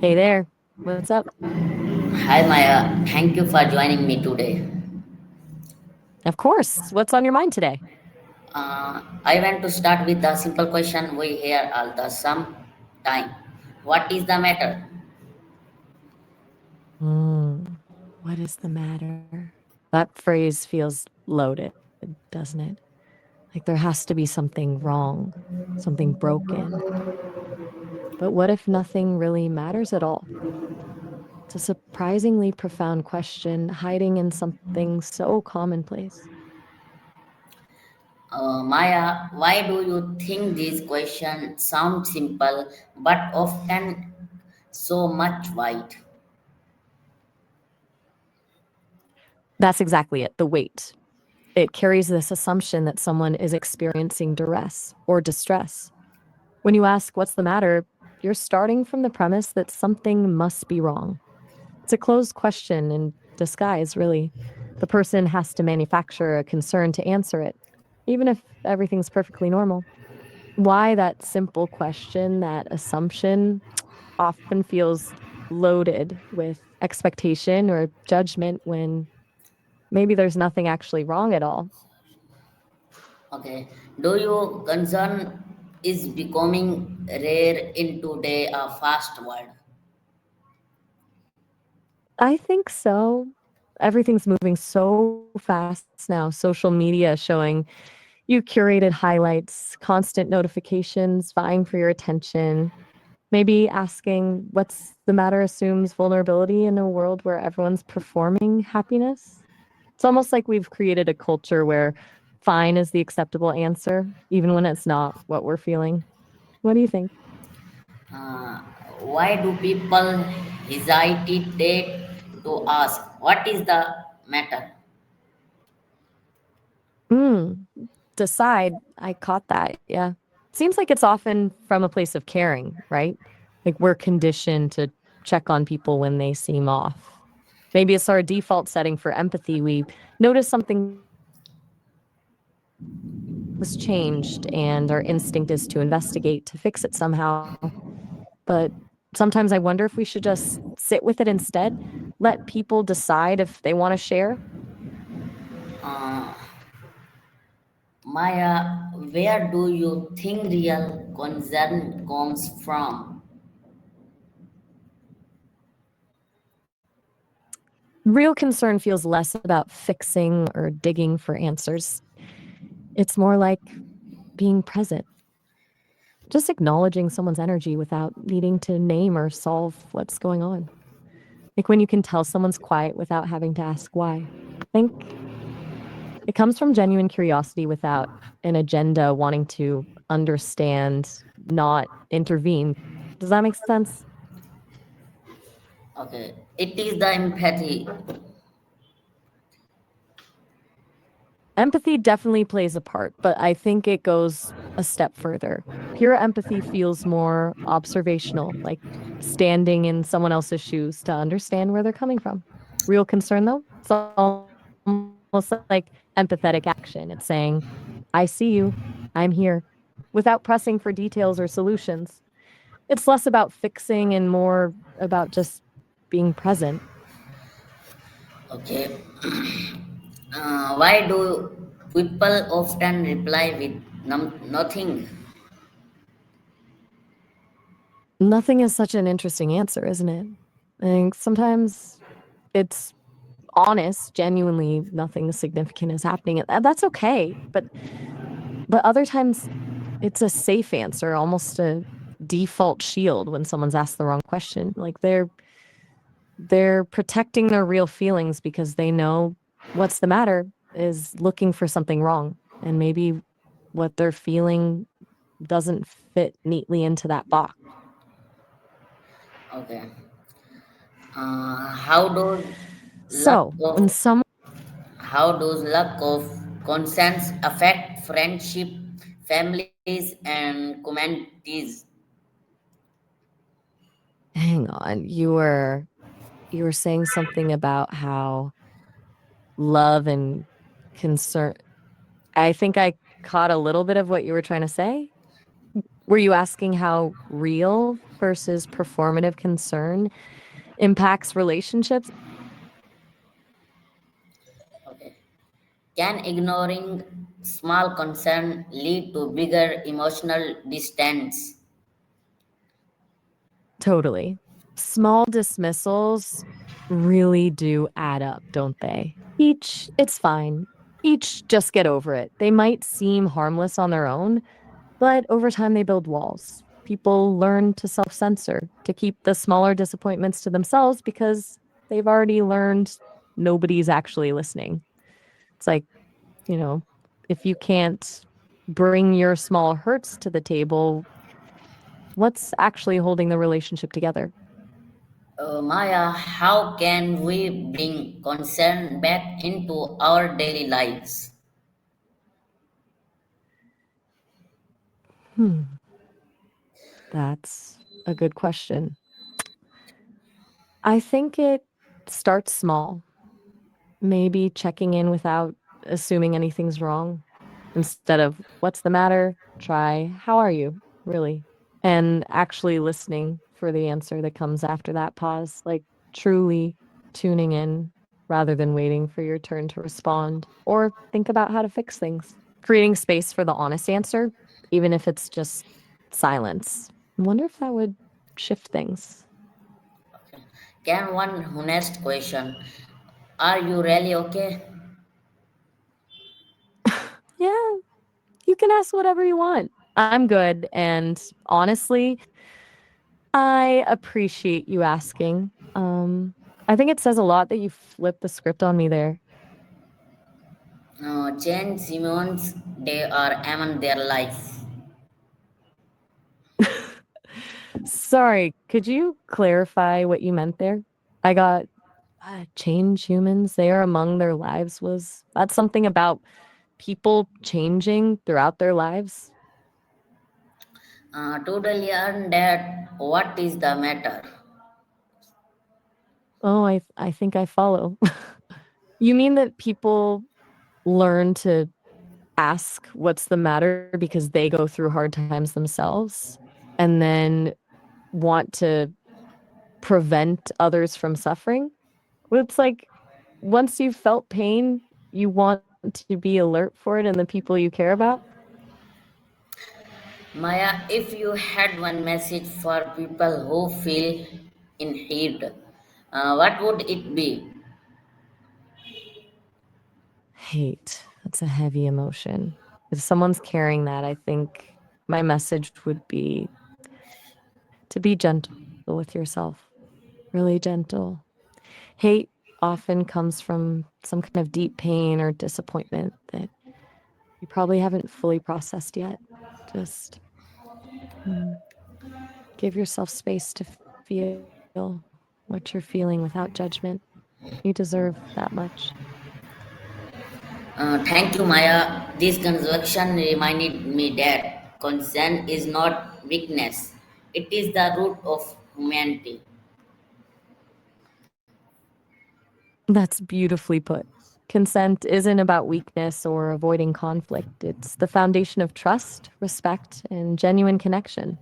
Hey there. What's up? Hi Maya, thank you for joining me today. Of course. What's on your mind today? I want to start with a simple question we hear all the some time. What is the matter? Hmm. What is the matter? That phrase feels loaded, doesn't it? Like there has to be something wrong, something broken. But what if nothing really matters at all? It's a surprisingly profound question hiding in something so commonplace. Maya, why do you think these questions sound simple but often so much wide? That's exactly it, the weight. It carries this assumption that someone is experiencing duress or distress. When you ask, what's the matter? You're starting from the premise that something must be wrong. It's a closed question in disguise, really. The person has to manufacture a concern to answer it, even if everything's perfectly normal. Why that simple question, that assumption, often feels loaded with expectation or judgment when maybe there's nothing actually wrong at all. Okay. Do you concern is becoming rare in today a fast world? I think so. Everything's moving so fast now. Social media showing you curated highlights, constant notifications, vying for your attention. Maybe asking what's the matter assumes vulnerability in a world where everyone's performing happiness. It's almost like we've created a culture where fine is the acceptable answer, even when it's not what we're feeling. What do you think? Uh, why do people hesitate to ask what is the matter? Mm, decide. I caught that. Yeah. Seems like it's often from a place of caring, right? Like we're conditioned to check on people when they seem off. Maybe it's our default setting for empathy. We notice something's changed, and our instinct is to investigate, to fix it somehow. But sometimes I wonder if we should just sit with it instead, let people decide if they want to share. Uh, Maya, where do you think real concern comes from? Real concern feels less about fixing or digging for answers. It's more like being present, just acknowledging someone's energy without needing to name or solve what's going on. Like when you can tell someone's quiet without having to ask why. I think it comes from genuine curiosity without an agenda wanting to understand, not intervene. Does that make sense? Okay, it is the empathy. Empathy definitely plays a part, but I think it goes a step further. Pure empathy feels more observational, like standing in someone else's shoes to understand where they're coming from. Real concern, though, it's almost like empathetic action. It's saying, I see you, I'm here, without pressing for details or solutions. It's less about fixing and more about just being present. Okay, why do people often reply with nothing? Nothing is such an interesting answer, isn't it? I think sometimes it's honest, genuinely nothing significant is happening. And that's okay. But other times it's a safe answer, almost a default shield when someone's asked the wrong question. Like they're protecting their real feelings because they know what's the matter is looking for something wrong. And maybe what they're feeling doesn't fit neatly into that box. Okay, how does lack So when of someone how does lack of conscience affect friendship, families, and communities? hang on, you were saying something about how love and concern. I think I caught a little bit of what you were trying to say. Were you asking how real versus performative concern impacts relationships. Okay. Can ignoring small concern lead to bigger emotional distance? Totally. Small dismissals really do add up, don't they? It's fine. Each just get over it. They might seem harmless on their own, but over time they build walls. People learn to self censor, to keep the smaller disappointments to themselves because they've already learned nobody's actually listening. It's like, you know, if you can't bring your small hurts to the table, what's actually holding the relationship together? Maya, how can we bring concern back into our daily lives? Hmm, that's a good question. I think it starts small, maybe checking in without assuming anything's wrong. Instead of, what's the matter? Try, how are you? Really. And actually listening for the answer that comes after that pause, like truly tuning in rather than waiting for your turn to respond or think about how to fix things. Creating space for the honest answer, even if it's just silence. I wonder if that would shift things. Can one honest question? Are you really okay? Yeah, you can ask whatever you want. I'm good. And honestly, I appreciate you asking. I think it says a lot that you flipped the script on me there. Jane Simmons, they are among their life. Sorry, could you clarify what you meant there? I got change humans, they are among their lives. Was that something about people changing throughout their lives? Totally earned that. What is the matter? Oh, I think I follow. You mean that people learn to ask what's the matter because they go through hard times themselves and then want to prevent others from suffering? Well, it's like once you've felt pain, you want to be alert for it and the people you care about. Maya, if you had one message for people who feel in heat, what would it be? Hate, that's a heavy emotion. If someone's carrying that, I think my message would be to be gentle with yourself, really gentle. Hate often comes from some kind of deep pain or disappointment that you probably haven't fully processed yet. Just mm, give yourself space to feel what you're feeling without judgment. You deserve that much. Thank you, Maya. This conversation reminded me that consent is not weakness, it is the root of humanity. That's beautifully put. Consent isn't about weakness or avoiding conflict. It's the foundation of trust, respect, and genuine connection.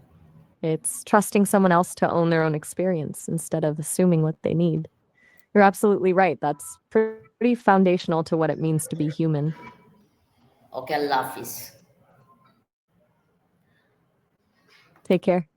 It's trusting someone else to own their own experience instead of assuming what they need. You're absolutely right. That's pretty foundational to what it means to be human. Okay, Allah Hafiz. Take care.